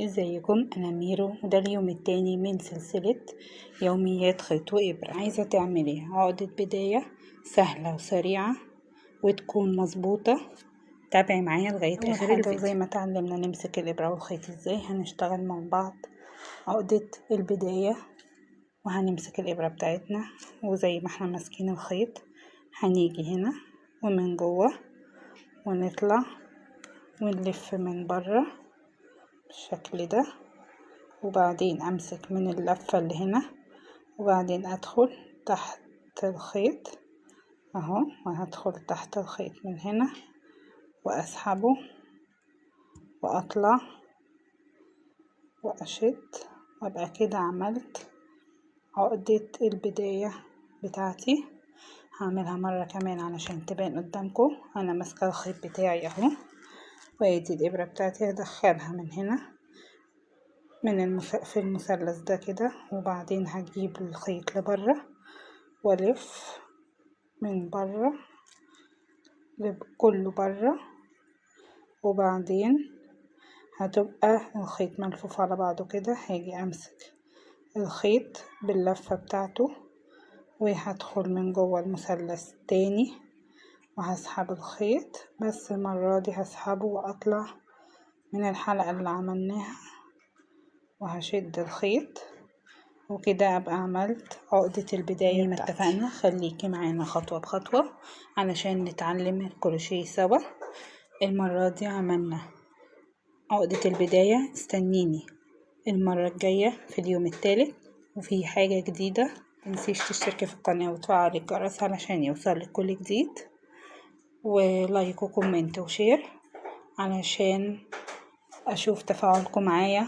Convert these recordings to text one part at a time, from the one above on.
ازيكم، انا ميرو وده اليوم التاني من سلسلة يوميات خيط وإبرة. عايزة تعملي عقدة بداية سهلة وسريعة وتكون مظبوطة. تابعي معايا لغاية اخر الفيديو. زي ما اتعلمنا نمسك الإبرة والخيط ازاي، هنشتغل مع بعض عقدة البداية وهنمسك الإبرة بتاعتنا، وزي ما احنا ماسكين الخيط هنيجي هنا ومن جوه ونطلع ونلف من بره بالشكل ده، وبعدين امسك من اللفة اللي هنا وبعدين ادخل تحت الخيط اهو، وهدخل تحت الخيط من هنا واسحبه واطلع واشد، وابقى كده عملت عقدة البداية بتاعتي. هعملها مرة كمان علشان تبان قدامكم. انا ماسكة الخيط بتاعي اهو، وادي الابرة بتاعتي هدخلها من هنا في المثلث ده كده، وبعدين هجيب الخيط لبره والف من بره كله بره، وبعدين هتبقى الخيط ملفوف على بعضه كده. هاجي امسك الخيط باللفة بتاعته وهدخل من جوه المثلث تاني وهسحب الخيط، بس المرة دي هسحبه واطلع من الحلقة اللي عملناها وهشد الخيط، وكده ابقى عملت عقدة البداية بتاعتي. اتفقنا، خليكي معانا خطوة بخطوة علشان نتعلم الكروشيه سوا. المرة دي عملنا عقدة البداية، استنيني المرة الجاية في اليوم الثالث وفي حاجة جديدة. متنسيش تشتركي في القناة وتفعلي الجرس علشان يوصلك كل جديد، ولايك وكومنت وشير علشان اشوف تفاعلكم معايا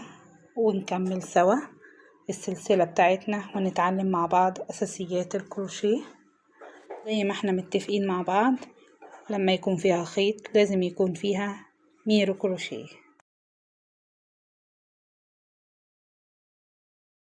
ونكمل سوا السلسلة بتاعتنا ونتعلم مع بعض اساسيات الكروشيه. زي ما احنا متفقين مع بعض، لما يكون فيها خيط لازم يكون فيها ميرو كروشيه.